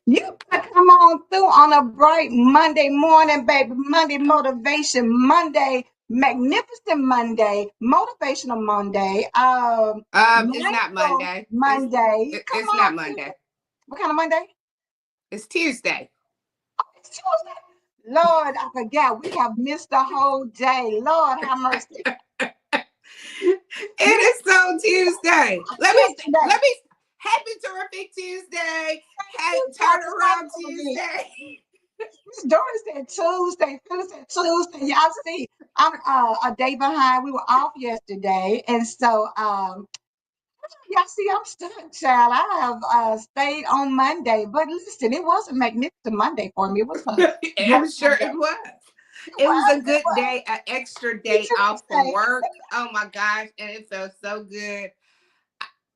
You gotta come on through on a bright Monday morning, baby. Monday motivation Monday, magnificent Monday, motivational Monday, It's not mindful Monday. Monday. Come It's on not through. Monday. What kind of Monday? It's Tuesday. Oh, it's Tuesday. Lord, I forgot. We have missed the whole day. Lord, have mercy. It is so Tuesday. Tuesday. Let me happy terrific Tuesday. Turn around Tuesday. Miss Doris said Tuesday. Phyllis said Tuesday. Y'all see, I'm a day behind. We were off yesterday, and so y'all see, I'm stuck, child. I have stayed on Monday, but listen, it was a magnificent Monday for me. It was a great I'm sure Monday. it was. It It was was. a It good was. day, an extra It's day off from Tuesday. work. Oh my gosh, and it felt so good.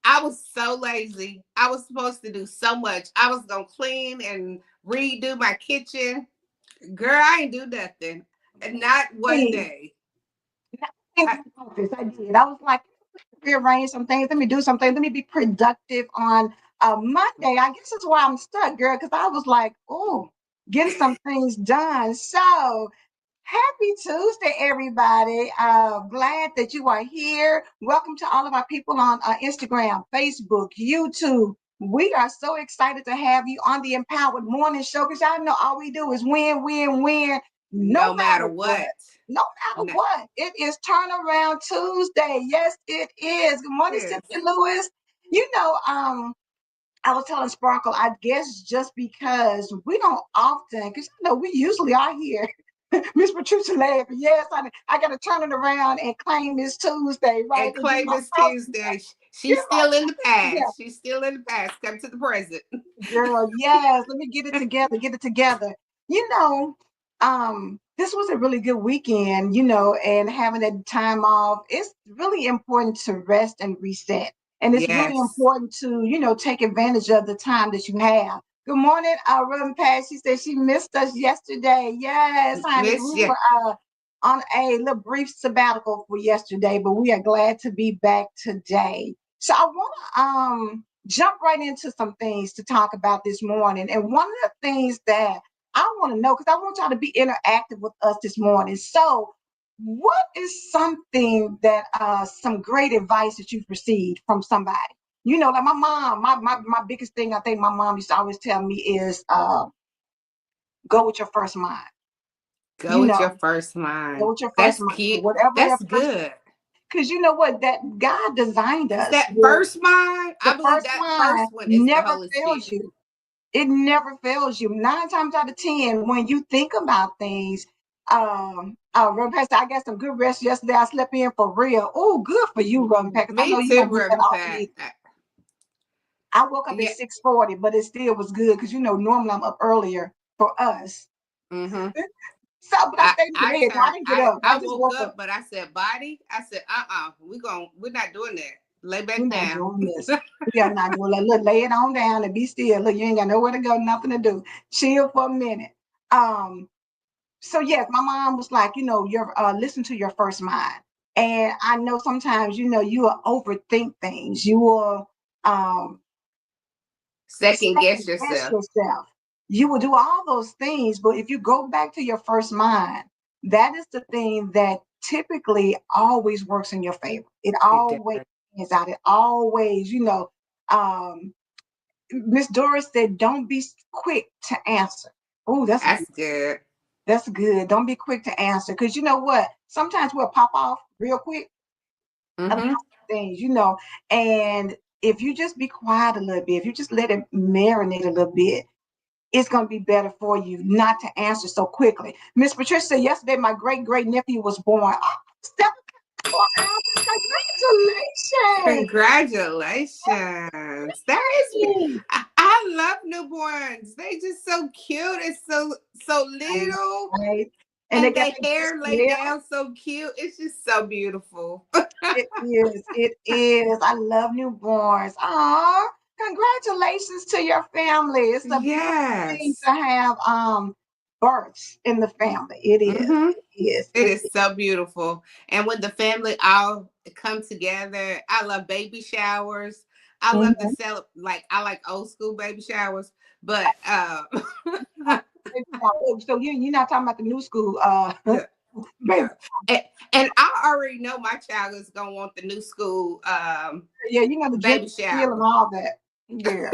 I was so lazy. I was supposed to do so much. I was gonna clean and redo my kitchen. Girl, I ain't do nothing. Not one Hey, day. in I, the office, I did. I was like, rearrange some things. Let me do something. Let me be productive on Monday. I guess that's why I'm stuck, girl, because I was like, oh, getting some things done. So happy Tuesday, everybody. Glad that you are here. Welcome to all of our people on Instagram, Facebook, YouTube. We are so excited to have you on the Empowered Morning Show because y'all know all we do is win, win, win, no no matter matter what. what. No matter No, what. It is Turnaround Tuesday. Yes, it is. Good morning, yes. Cynthia Lewis. You know, I was telling Sparkle, I guess just because we don't often, because you know, we usually are here. Miss Patricia laughing. Yes, I got to turn it around and claim this Tuesday, right? And Because you claim know, this Tuesday. you're She's still in the right. past. She's still in the past. Come to the present. Girl, yes, let me get it together, get it together. You know, this was a really good weekend, you know, and having that time off, it's really important to rest and reset. And it's really Yes. important to, you know, take advantage of the time that you have. Good morning, Reverend Pat. She said she missed us yesterday. Yes, honey, Miss we you. were on a little brief sabbatical for yesterday, but we are glad to be back today. So I want to jump right into some things to talk about this morning. And one of the things that I want to know, because I want y'all to be interactive with us this morning. So, what is something that some great advice that you've received from somebody? You know, like my mom, my biggest thing I think my mom used to always tell me is go with your first mind. Go You with your know, first go mind. with your first That's mind. cute. Whatever that That's first, good. because you know what, that God designed Because us that with first mind, I the believe first that mind first one is the never Holy fails Spirit. you. It never fails you. 9 times out of 10, when you think about things, Reverend Pastor, I got some good rest yesterday. I slept in for real. Oh, good for you, Reverend Pastor. I know Me you're too, gonna get that Reverend off Pat. me. I woke up at Yeah. 6:40, but it still was good because you know normally I'm up earlier for us. Mm-hmm. So, but I stayed in bed. I didn't get up. I I just woke woke up. up, but I said body. I said, we're not doing that. Lay We're back not down. doing this. We are not doing that. Look, lay it on down and be still. Look, you ain't got nowhere to go, nothing to do. Chill for a minute. Um, So yes, my mom was like, you know, your listen to your first mind. And I know sometimes, you will overthink things. You will um, Second guess second guess yourself. yourself. You will do all those things, but if you go back to your first mind, that is the thing that typically always works in your favor. It It always does. is out. It always, um, Miss Doris said, "Don't be quick to answer." Oh, that's good. That's good. That's good. Don't be quick to answer, because you know what? Sometimes we'll pop off real quick about Mm-hmm. things. And if you just be quiet a little bit, if you just let it marinate a little bit, it's going to be better for you not to answer so quickly. Miss Patricia said yesterday my great great nephew was born. Oh, 7 hours. Congratulations. Congratulations. That is I love newborns. They just so cute. It's so Right, little. right. And they And got their that good hair laid smell. down so cute. It's just so beautiful. It is. It is. I love newborns. Oh, congratulations to your family. It's a beautiful thing Yes. to have births in the family. It is. Mm-hmm. It is. It is so beautiful. And when the family all come together, I love baby showers. I love to Mhm. celebrate, like, I like old school baby showers, but So you're not talking about the new school no, baby. no. And I already know my child is gonna want the new school Yeah, the gender baby reveal and shower. all that. Yeah.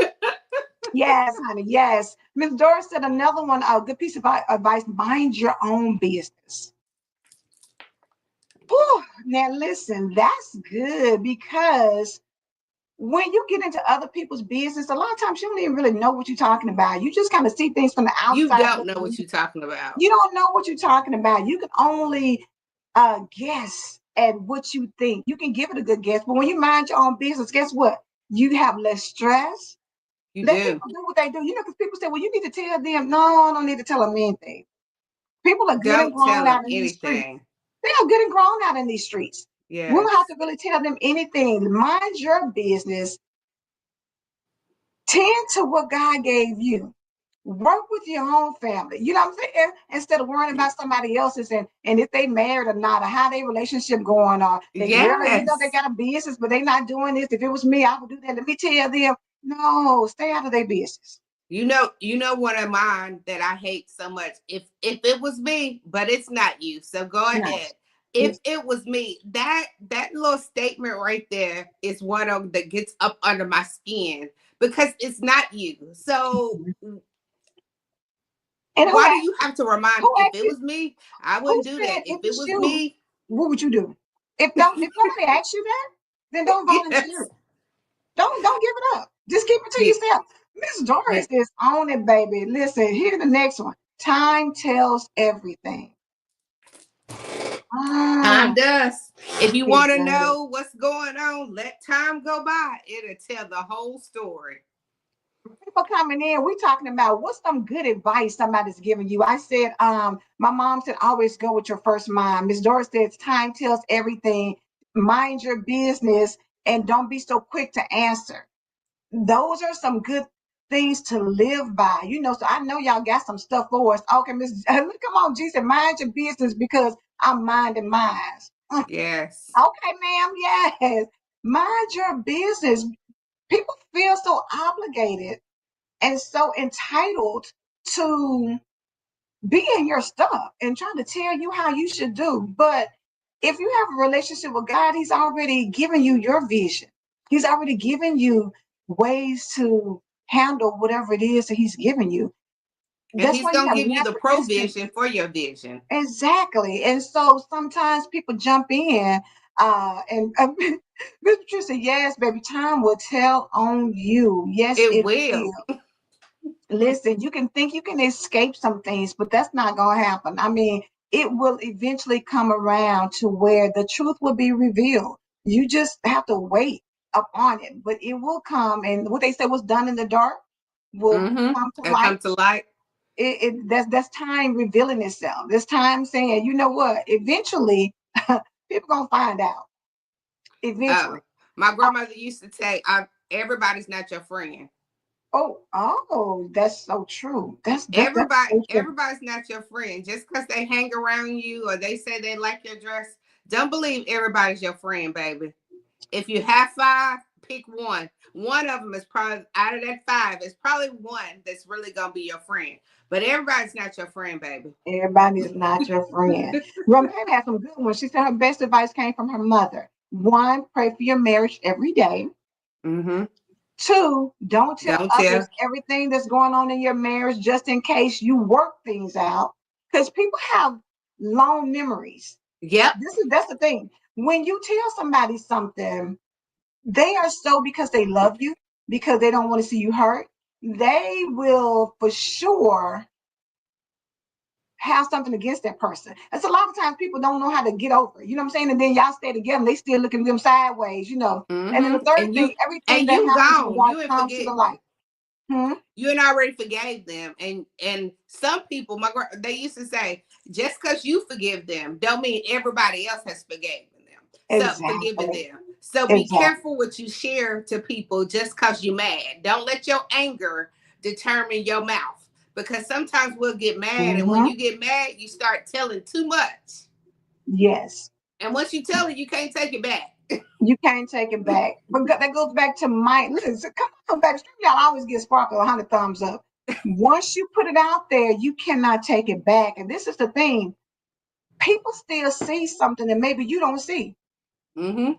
Yes, honey. Yes. Miss Doris said another one, a good piece of advice: mind your own business. Whew. Now listen, that's good, because when you get into other people's business, a lot of times you don't even really know what you're talking about. You just kind of see things from the You outside don't know looking what in. you're talking about. You don't know what you're talking about. You can only guess at what you think. You can give it a good guess, but when you mind your own business, guess what? You have less stress. You Let do. people do what they do. Because people say, well, you need to tell them. No, I don't need to tell them anything. People are good and Don't tell grown them out in these streets. anything. They are good and grown out in these streets. We don't have Yes. to really tell them anything. Mind your business. Tend to what God gave you. Work with your own family. You know what I'm saying? Instead of worrying about somebody else's, and if they married or not, or how their relationship going on. They really, they Yes. got a business, but they not doing this. If it was me, I would do that. Let me tell them, no, stay out of their business. You know one of mine that I hate so much. If it was me, but it's not you. So go Nice. ahead. If Yes. it was me, that little statement right there is one of that gets up under my skin because it's not you. So And why do you have to remind who if asked it you? was me, I Who wouldn't do said that. If if it it's was you, me, what would you do? If nobody asks you that, then don't volunteer yes. it. Don't give it up. Just keep it to Yeah, yourself. Miss yeah. Doris is on it, baby. Listen, here the next one. Time tells everything. Time Mm, does. If you it want to does. know what's going on, let time go by. It'll tell the whole story. People coming in, we talking about what's some good advice somebody's giving you. I said, my mom said always go with your first mind. Miss Doris says time tells everything. Mind your business and don't be so quick to answer. Those are some good things to live by. So I know y'all got some stuff for us. Okay, Miss, come on, G said, mind your business because I'm minding mine. Yes. Okay, ma'am, yes. Mind your business. People feel so obligated and so entitled to be in your stuff and trying to tell you how you should do. But if you have a relationship with God, He's already given you your vision. He's already given you ways to handle whatever it is that He's given you. And That's he's why you going to have give you the natural instincts. provision for your vision. Exactly. And so sometimes people jump in and Miss Patricia, yes, baby, time will tell on you. Yes, It it will. will. Listen, you can think you can escape some things, but that's not going to happen. I mean, it will eventually come around to where the truth will be revealed. You just have to wait upon it, but it will come. And what they say was done in the dark will Mm-hmm. come to And light. come to light. That's time revealing itself. This time saying, you know what? Eventually, people gonna find out. Eventually. Oh, my grandmother used to say, everybody's not your friend. Oh, that's so true. That's Everybody, so true. everybody's not your friend. Just because they hang around you or they say they like your dress Don't believe everybody's your friend, baby. If you have five, pick one. One of them is probably out of that five. It's probably one that's really gonna be your friend. But everybody's not your friend, baby. Everybody is not your friend. Romaine had some good ones. She said her best advice came from her mother. One, pray for your marriage every day. Mm-hmm. Two, don't tell Don't others tell. everything that's going on in your marriage just in case you work things out. Because people have long memories. Yep. That's the thing. When you tell somebody something, they are so because they love you, because they don't want to see you hurt. They will for sure have something against that person. That's a lot of times people don't know how to get over it. You know what I'm saying? And then y'all stay together and they still looking at them sideways, you know. And then the Mm-hmm. third thing, everything And that you happens in gone. life You ain't comes to forget. the light. Hmm? You and already forgave them. And some people, they used to say, just because you forgive them, don't mean everybody else has forgiven them. So forgiven Exactly. them. So be Exactly. careful what you share to people just because you're mad. Don't let your anger determine your mouth. Because sometimes we'll get mad, and when Hmm. you get mad, you start telling too much. Yes. And once you tell it, you can't take it back. You can't take it back. But that goes back to my listen, come on back. Y'all always get Sparkle 100 thumbs up. Once you put it out there, you cannot take it back. And this is the thing. People still see something that maybe you don't see. Mm-hmm.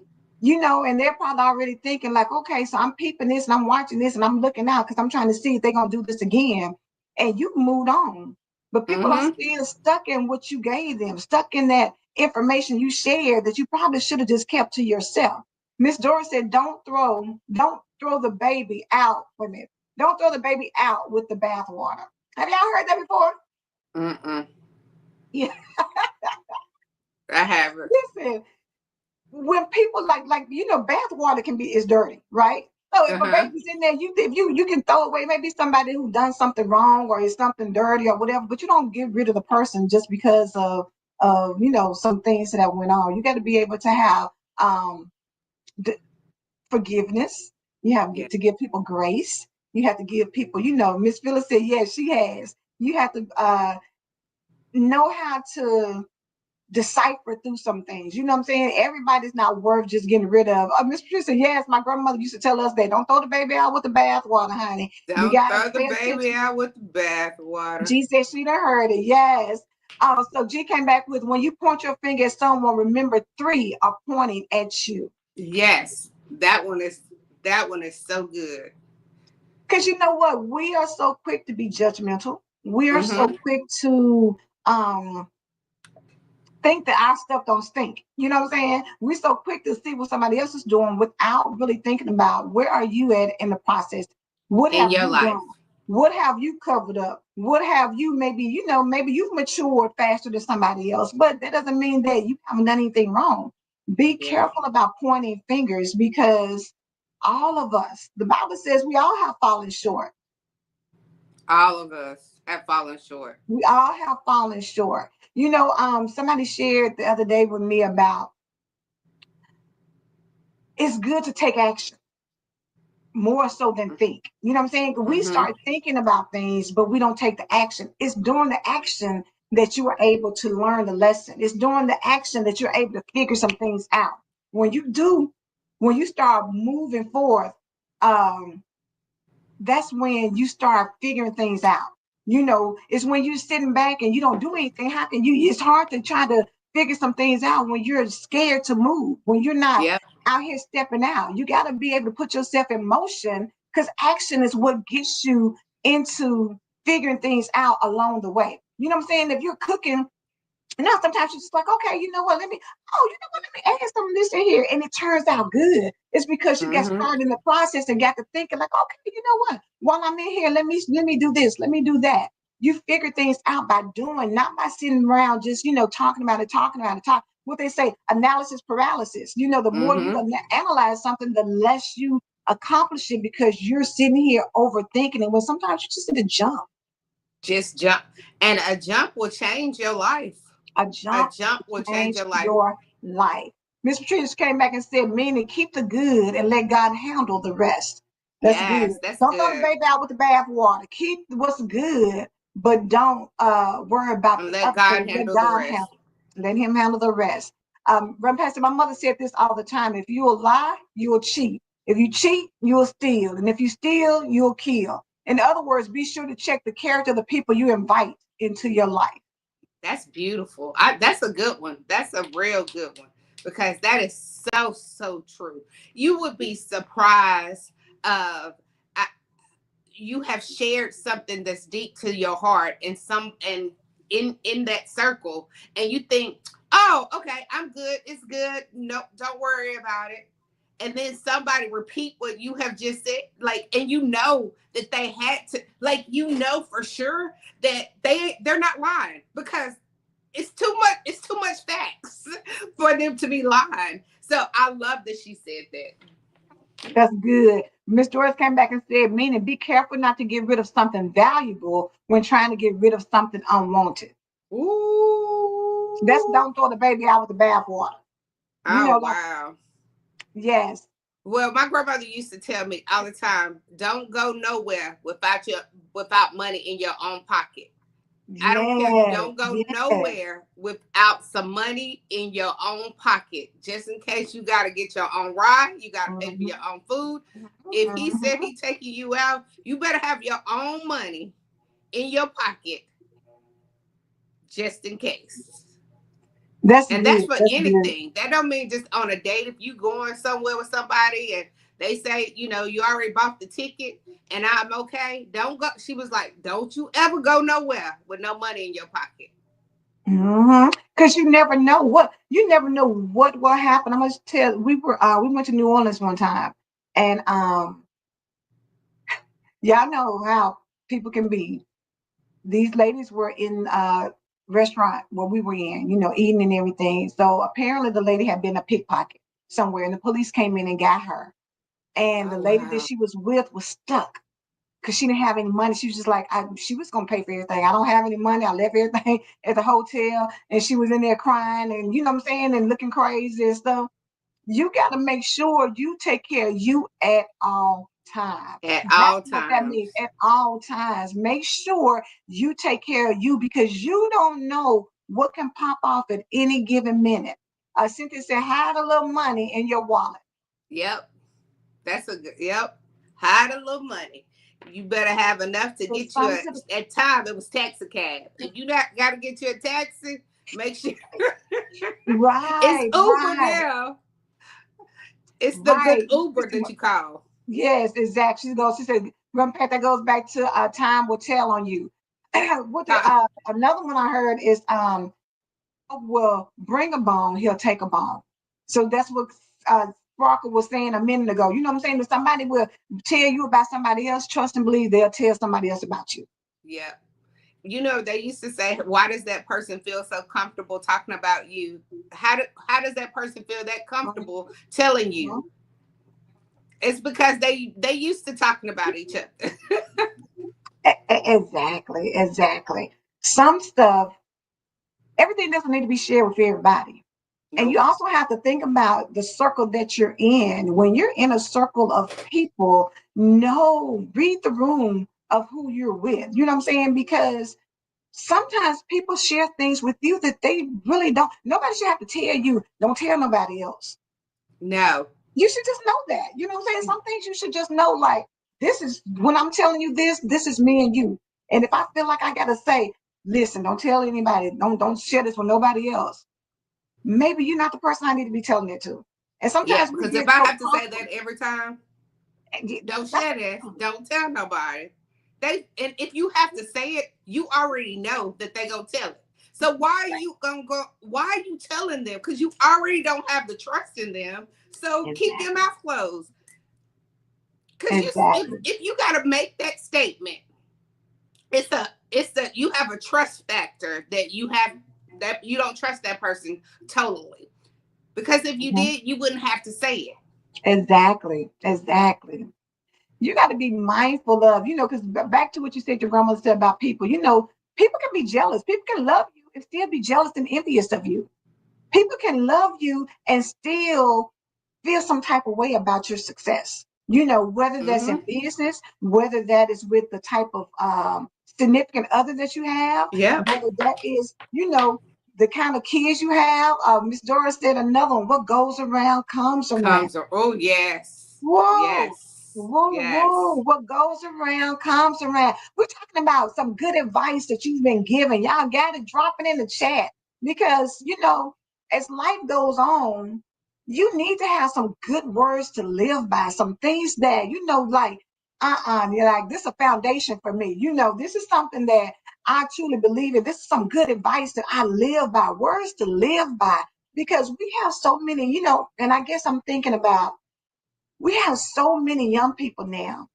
And they're probably already thinking like, okay, so I'm peeping this and I'm watching this and I'm looking out because I'm trying to see if they're gonna do this again. And you moved on. But people are Mm-hmm. still stuck in what you gave them, stuck in that information you shared that you probably should have just kept to yourself. Miss Doris said, don't throw the baby out. Wait a minute. Don't throw the baby out with the bathwater. Have y'all heard that before? Mm-mm. Yeah. I haven't. Listen, when people bath water can be is dirty, right? So if a Uh-huh. baby's in there, you can throw away maybe somebody who done something wrong or is something dirty or whatever, but you don't get rid of the person just because of some things that went on. You got to be able to have um d- forgiveness. You have Yeah. to give people grace. You have to give people, Miss Phyllis said, yes, she has. You have to know how to decipher through some things. You know what I'm saying? Everybody's not worth just getting rid of. Miss Patricia, yes, my grandmother used to tell us that don't throw the baby out with the bathwater, honey. You Don't gotta throw the pay baby attention. out with the bathwater. G said she done heard it. Yes. So G came back with when you point your finger at someone, remember three are pointing at you. Yes, that one is so good. Because you know what? We are so quick to be judgmental. We are so Mm-hmm. quick to think that our stuff don't stink. You know what I'm saying? We're so quick to see what somebody else is doing without really thinking about where are you at in the process? What In have your you life. done? What have you covered up? What have you maybe you've matured faster than somebody else, but that doesn't mean that you haven't done anything wrong. Be Yeah. careful about pointing fingers because all of us, the Bible says we all have fallen short. All of us have fallen short. We all have fallen short. Somebody shared the other day with me about it's good to take action more so than think. You know what I'm saying? We Mm-hmm. start thinking about things, but we don't take the action. It's during the action that you are able to learn the lesson. It's during the action that you're able to figure some things out. When you do, when you start moving forth, um, that's when you start figuring things out. It's when you're sitting back and you don't do anything. How can you? It's hard to try to figure some things out when you're scared to move, when you're not Yep. out here stepping out. You got to be able to put yourself in motion because action is what gets you into figuring things out along the way. You know what I'm saying? If you're cooking now, sometimes you're just like, okay, you know what? Let me add some of this in here. And it turns out good. It's because you got Mm-hmm. started in the process and got to thinking, like, okay, you know what? While I'm in here, let me do this, let me do that. You figure things out by doing, not by sitting around just, talking about it, talk. What they say, analysis paralysis. The more you Mm-hmm. analyze something, the less you accomplish it because you're sitting here overthinking it. When sometimes you just need to jump. Just jump. And a jump will change your life. A A jump jump will will change change your life. your life. Miss Patricia came back and said, meaning keep the good and let God handle the rest. That's good. Yes, that's Don't throw the good. baby out with the bathwater. Keep what's good, but don't worry about And the let other God things. Let handle the God rest. handle. Let him handle the rest. Grandpa, my mother said this all the time. If you will lie, you will cheat. If you cheat, you will steal. And if you steal, you'll kill. In other words, be sure to check the character of the people you invite into your life. That's beautiful. That's a good one. That's a real good one because that is so true. You would be surprised of I, you have shared something that's deep to your heart and some and in that circle and you think, oh, okay, I'm good, it's good, no, don't worry about it, and then somebody repeat what you have just said, like, and you know that they had to, like, you know for sure that they're not lying because it's too much facts for them to be lying. So I love that she said that. That's good. Miss Doris came back and said, meaning be careful not to get rid of something valuable when trying to get rid of something unwanted. That's Ooh. don't throw the baby out with the bathwater. You Oh know, like, wow. yes, Well, my grandmother used to tell me all the time, "Don't go nowhere without money in your own pocket." I don't care. yes, Don't go yes. nowhere without some money in your own pocket, just in case you got to get your own ride. You got to pay for Mhm, your own food. If he said mhm. he taking you out, you better have your own money in your pocket, just in case. That's And that's good. for That's good. anything. That don't mean just on a date. If you going somewhere with somebody and they say, you already bought the ticket and I'm okay, don't go. She was like, don't you ever go nowhere with no money in your pocket. Because you never know what will happen. I'm gonna tell. We went to New Orleans one time, and y'all know how people can be. These ladies were in a restaurant where we were in, eating and everything. So apparently the lady had been a pickpocket somewhere, and the police came in and got her. And the Oh lady that wow. she was with was stuck because she didn't have any money. She was just like, she was gonna pay for everything. I don't have any money. I left everything at the hotel, and she was in there crying, and you know what I'm saying, and looking crazy and stuff. You got to make sure you take care of you at all times. At That's all what that means. times. At all times, make sure you take care of you because you don't know what can pop off at any given minute. Cynthia said, hide a little money in your wallet. Yep. That's a good, yep. Hide a little money. You better have enough to There's get you something a, to the at time it was taxi cab. If you not got to get you a taxi, make sure it's right, Uber right, now. It's the good right. Uber that you call. Yes, exactly. She said, Grandpa, that goes back to time will tell on you. Another one I heard is will bring a bone, he'll take a bone. So that's what Sparkle was saying a minute ago. You know what I'm saying? If somebody will tell you about somebody else, trust and believe they'll tell somebody else about you. Yeah. They used to say, why does that person feel so comfortable talking about you? How does that person feel that comfortable telling you? Mhm. It's because they used to talking about each other. Exactly, exactly. Some stuff, everything doesn't need to be shared with everybody. And you Nope. also have to think about the circle that you're in. When you're in a circle of people, read the room of who you're with. You know what I'm saying? Because sometimes people share things with you that they really don't. Nobody should have to tell you, don't tell nobody else. No. You should just know that. You know what I'm saying? Some things you should just know, like, this is when I'm telling you this is me and you. And if I feel like I gotta say, listen, don't tell anybody, don't share this with nobody else. Maybe you're not the person I need to be telling it to. And Yeah, sometimes we because if get I so have to say comfortable. that every time, don't That's share this. Don't tell nobody. And if you have to say it, you already know that they gonna tell it. So why are you gonna go? Why are you telling them? Because you already don't have the trust in them. So keep your exactly, mouth closed. Because exactly, if you gotta make that statement, it's a you have a trust factor that you don't trust that person totally. Because if you mhm, did, you wouldn't have to say it. exactly, exactly. You got to be mindful of, because back to what you said, your grandma said about people. People can be jealous. People can love you and still be jealous and envious of you. People can love you and still feel some type of way about your success. Whether that's in Mm-hmm. business, whether that is with the type of significant other that you have, Yep. whether that is, the kind of kids you have. Miss Doris said another one. What goes around comes around. Oh yes. Whoa. Yes. Whoa, whoa, Yes. what goes around comes around. We're talking about some good advice that you've been given. Y'all got to drop it in the chat because, as life goes on, you need to have some good words to live by, some things that, like, you're like, this is a foundation for me. This is something that I truly believe in. This is some good advice that I live by, words to live by, because we have so many, and I guess I'm thinking about we have so many young people now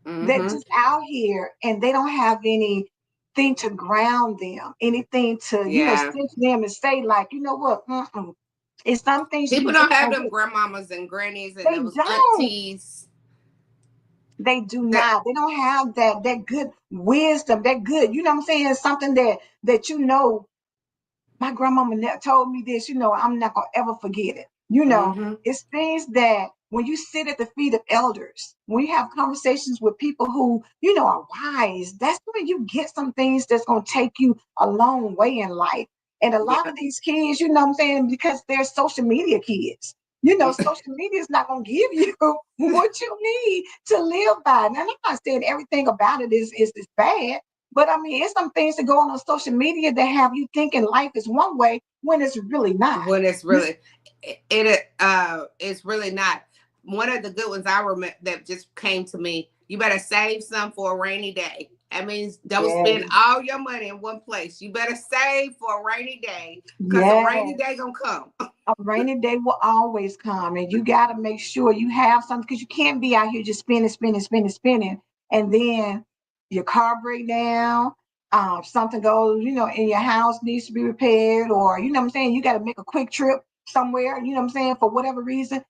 that Mm-hmm. just out here and they don't have anything to ground them, anything to, Yeah. sit them and say, like, you know what, it's some things People you don't just have don't them get. grandmamas and grannies and They those don't. aunties. They do That not. They don't have that good wisdom, that good, you know what I'm saying? Something that my grandmama told me this, I'm not gonna ever forget it. mm-hmm. It's things that when you sit at the feet of elders, when you have conversations with people who, are wise, that's when you get some things that's gonna take you a long way in life. And a lot Yeah. of these kids, what I'm saying, because they're social media kids. Social media is not gonna give you what you need to live by. Now, I'm not saying everything about it is bad, but I mean, it's some things that go on social media that have you thinking life is one way when it's really not. When it's This, really it's really not. One of the good ones I remember that just came to me, you better save some for a rainy day. That means don't spend yes, all your money in one place. You better save for a rainy day because a rainy yes. day gonna come. A rainy day will always come, and you got to make sure you have something because you can't be out here just spending, spending, spending, spending, and then your car break down. Something goes, in your house needs to be repaired, or what I'm saying, you got to make a quick trip somewhere. What I'm saying, for whatever reason,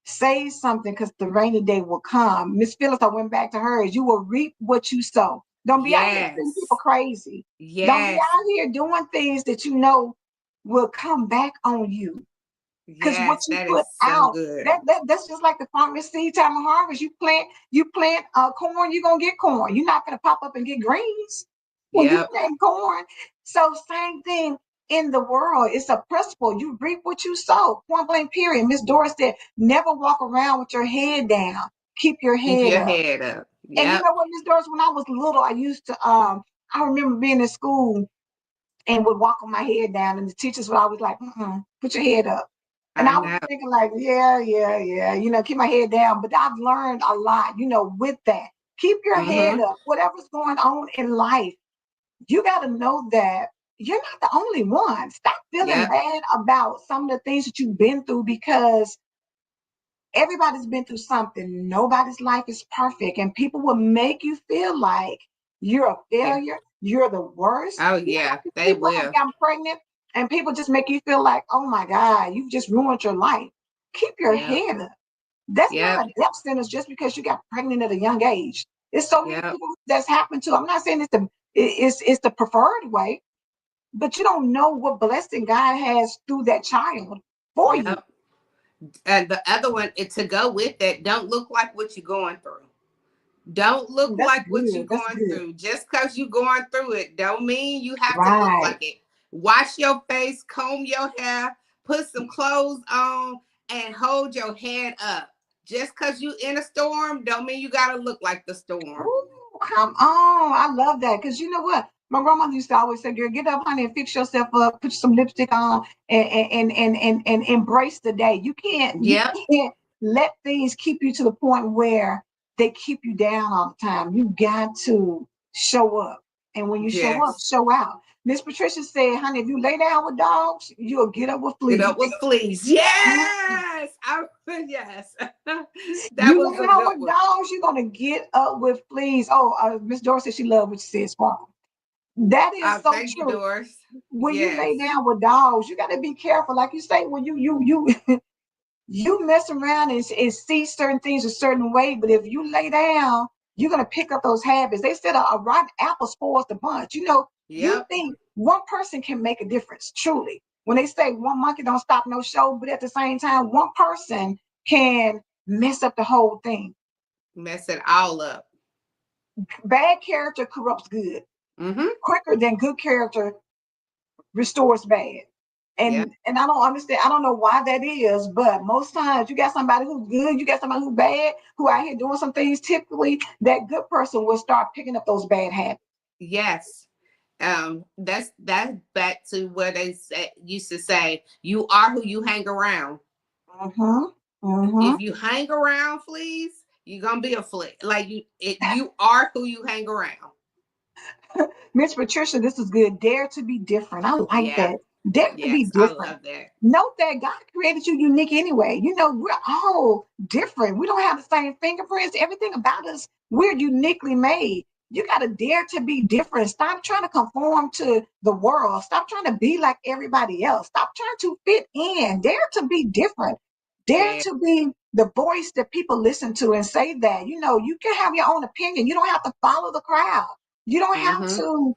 save something because the rainy day will come. Miss Phyllis, I went back to hers. You will reap what you sow. Don't be out here treating people Yes. crazy. Don't be Yes. out here doing things that will come back on you. Because what Yes. you That is put so out, good. that's just like the farmer's seed time of harvest. You plant corn, you're gonna get corn. You're not gonna pop up and get greens when you Yep. plant corn. So same thing in the world. It's a principle. You reap what you sow. Point blank period. Miss Doris said, never walk around with your head down. Keep your Keep head your up. head up. And you Yep. know what, Miss Doris, when I was little, I used to I remember being in school and would walk with my head down. And the teachers would always like, put your head up. And I I was know. thinking like, yeah, yeah, yeah, keep my head down. But I've learned a lot, with that. Keep your head Mm-hmm. up. Whatever's going on in life, you got to know that you're not the only one. Stop feeling Yep. bad about some of the things that you've been through because everybody's been through something. Nobody's life is perfect. And people will make you feel like you're a Yeah. failure. You're the worst. Oh Like yeah. if They people have will. gotten pregnant and people just make you feel like, oh my God, you've just ruined your life. Keep your Yep. head up. That's not Yep. a death sentence just because you got pregnant at a young age. There's so many Yep. people that's happened to. I'm not saying it's the preferred way, but you don't know what blessing God has through that child for you. Yep. And the other one to go with that, don't look like what you're going through. Don't look That's like what you're good. That's going good. through. Just because you're going through it, don't mean you have to look Right. like it. Wash your face, comb your hair, put some clothes on, and hold your head up. Just because you in a storm, don't mean you gotta look like the storm. Ooh, come on. I love that. Because you know what? My grandmother used to always say, girl, get up, honey, and fix yourself up, put some lipstick on and embrace the day. You Yep. can't let things keep you to the point where they keep you down all the time. You got to show up. And when you show up, Yes. show out. Miss Patricia said, honey, if you lay down with dogs, you'll get up with Get fleas. up with fleas. Yes. Yes. That You was lay a down good with one. dogs, you're gonna get up with fleas. Oh, Miss Doris said she loved what you said, Sparkle. That is so Thank you, true. Doris. When you lay Yes. down with dogs, you got to be careful. Like you say, when you mess around and see certain things a certain way, but if you lay down, you're gonna pick up those habits. They said a rotten apple spoils the bunch. You Yep. think one person can make a difference, truly. When they say one monkey don't stop no show, but at the same time, one person can mess up the whole thing. Mess it all up. Bad character corrupts good Mm-hmm. quicker than good character restores bad. Yeah. And I don't understand. I don't know why that is, but most times you got somebody who's good, you got somebody who's bad, who out here doing some things. Typically, that good person will start picking up those bad habits. Yes. That's back to where they used to say, you are who you hang around. Mm-hmm. Mm-hmm. If you hang around fleas, you're gonna be a flea. Like you are who you hang around. Miss Patricia, this is good. Dare to be different. I like Yeah. that. Dare to be Yes, I different. love that. Note that God created you unique anyway. You know, we're all different. We don't have the same fingerprints. Everything about us, we're uniquely made. You got to dare to be different. Stop trying to conform to the world. Stop trying to be like everybody else. Stop trying to fit in. Dare to be different. Dare Yeah. to be the voice that people listen to and say that. You know, you can have your own opinion. You don't have to follow the crowd. You don't have Mm-hmm. to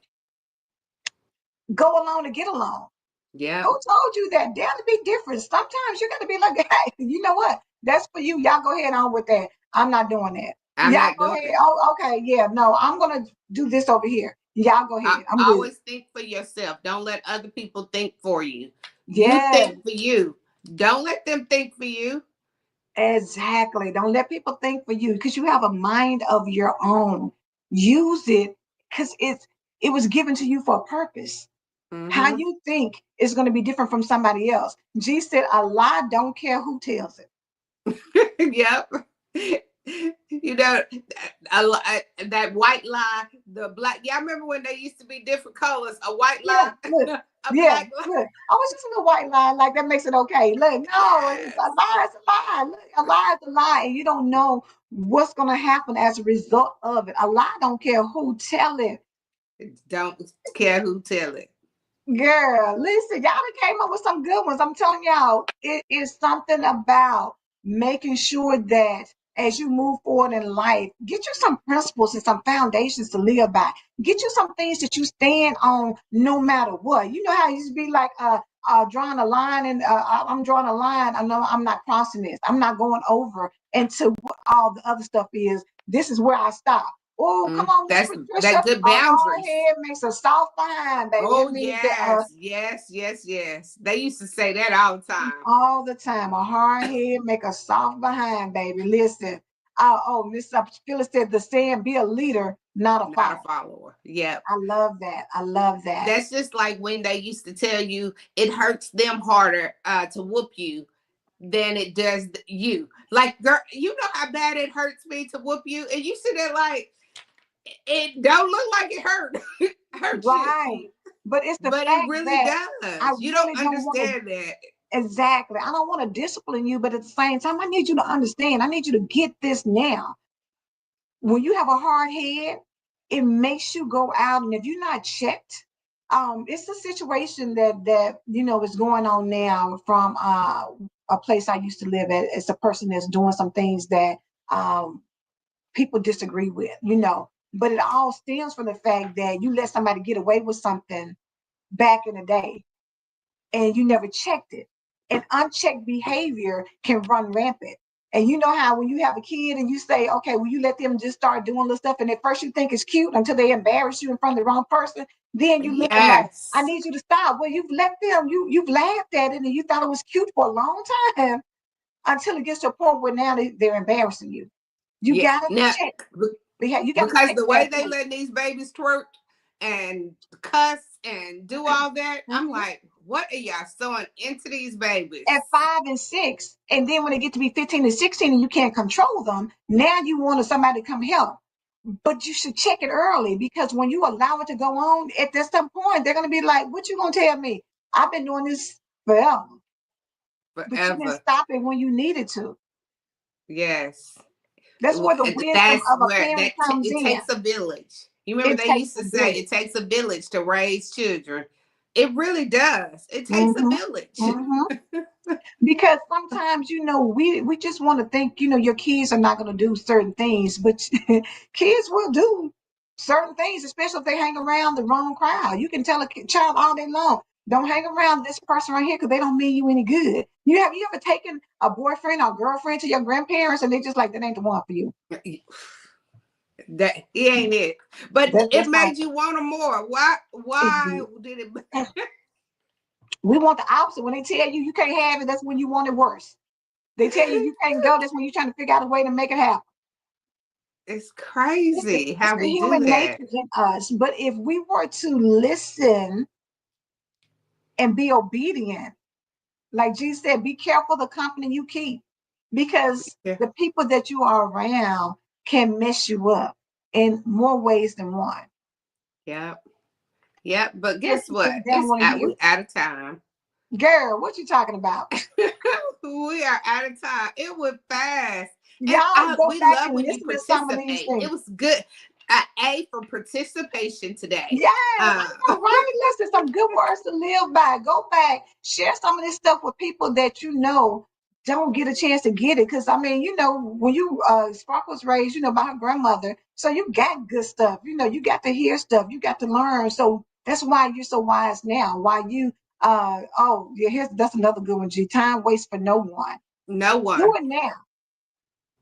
go along to get along. Who Yep. told you that? Dare to be different. Sometimes you got to be like, hey, you know what? That's for you. Y'all go ahead on with that. I'm not doing that. I'm Y'all not go doing ahead. it. Oh, okay. Yeah, no, I'm going to do this over here. Y'all go I ahead. I'm good. always think for yourself. Don't let other people think for you. You Yes, think for you. Don't let them think for you. exactly. Don't let people think for you because you have a mind of your own. Use it because it was given to you for a purpose. How Mm-hmm. you think is going to be different from somebody else. G said, a lie don't care who tells it. Yep. You know, that white lie, the black. Yeah, I remember when they used to be different colors. A white Yeah, lie, look, a yeah, black lie. look. I was just a little white lie, like that makes it okay. Look, no, it's a Yes. lie, it's a lie. Look, a lie is a lie, and you don't know what's gonna happen as a result of it. A lie don't care who tell it. Don't care who tell it. Girl, listen, y'all done came up with some good ones. I'm telling y'all, it is something about making sure that as you move forward in life, get you some principles and some foundations to live by. Get you some things that you stand on no matter what. You know how it used to be like drawing a line and I'm drawing a line. I know I'm not crossing this. I'm not going over into what all the other stuff is. This is where I stop. Oh, come on, Miss That's Patricia. that good A hard boundaries. head makes a soft behind, baby. That Oh means that yes, yes, yes, yes. They used to say that all the time. all the time. A hard head make a soft behind, baby. Listen. Miss Phyllis said the saying, be a leader, not a Not a follower. follower. Yep. I love that. I love that. That's just like when they used to tell you it hurts them harder to whoop you than it does you. Like, girl, you know how bad it hurts me to whoop you, and you sit there like it don't look like it hurt hurt you, Right. But it's the but it fact really that I does. You don't really don't want to understand that. exactly. I don't want to discipline you, but at the same time, I need you to understand. I need you to get this now. When you have a hard head, it makes you go out, and if you're not checked, it's a situation that is going on now from a place I used to live at. It's a person that's doing some things that um, people disagree with. But it all stems from the fact that you let somebody get away with something back in the day and you never checked it. And unchecked behavior can run rampant. And you know how when you have a kid and you say, okay, will you let them just start doing this stuff? And at first you think it's cute until they embarrass you in front of the wrong person. Then you looking like, I Yes. need you to stop. Well, you've let them, you've laughed at it and you thought it was cute for a long time until it gets to a point where now they're embarrassing you. You Yeah. gotta Now, check. You gotta because check the way that they too. let these babies twerk and cuss and do all that, I'm Mhm. like, what are y'all sewing into these babies? At 5 and 6, and then when they get to be 15 and 16 and you can't control them, now you want somebody to come help. But you should check it early because when you allow it to go on, at some point they're gonna be like, what you gonna tell me? I've been doing this forever. But you didn't Forever. stop it when you needed to. Yes. That's where the wisdom That's of a where parent comes it in. takes a village. You remember It they takes used a to say village. it takes a village to raise children. It really does. It takes a Hmm. village. Hmm. Because sometimes we just want to think your kids are not going to do certain things, but kids will do certain things, especially if they hang around the wrong crowd. You can tell a child all day long, don't hang around this person right here because they don't mean you any good. You ever taken a boyfriend or girlfriend to your grandparents and they just like, that ain't the one for you? That he ain't it. But it That's not made you want them more. Why it why did. did it We want the opposite. When they tell you you can't have it, that's when you want it worse. They tell you you can't go, that's when you're trying to figure out a way to make it happen. It's Listen, crazy it's how the we do human nature that. in us. But if we were to listen and be obedient, like Jesus said, be careful the company you keep, because Yeah. the people that you are around can mess you up in more ways than one. Yep. Yep. But Here's guess what? something they don't It's want to out. hear. We out of time. Girl, what you talking about? We are out of time. It went fast, and Y'all go we back love and when you listen to some of these participate. things. It was good. A for participation today. Yes, Uh, I know, right? Listen, some good words to live by. Go back, share some of this stuff with people that you know don't get a chance to get it. Because I mean, when you Sparkle was raised, by her grandmother, so you got good stuff. You got to hear stuff, you got to learn. So that's why you're so wise now. Why you oh yeah, here's that's another good one. G, time waits for no one. no Do one. it now.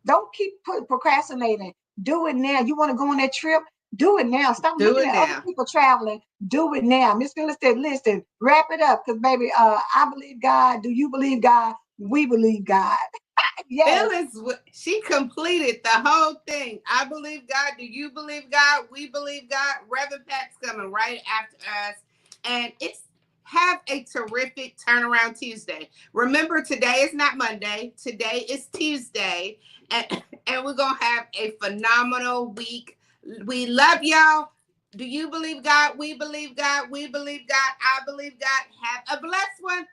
Don't keep procrastinating. Do it now. You want to go on that trip? Do it now. Stop Do looking it at other now. people traveling. Do it now. Miss Phyllis said, listen, wrap it up. Because, baby, I believe God. Do you believe God? We believe God. Yes. Phyllis, she completed the whole thing. I believe God. Do you believe God? We believe God. Reverend Pat's coming right after us. And it's have a terrific turnaround Tuesday. Remember, today is not Monday. Today is Tuesday. And we're going to have a phenomenal week. We love y'all. Do you believe God? We believe God. We believe God. I believe God. Have a blessed one.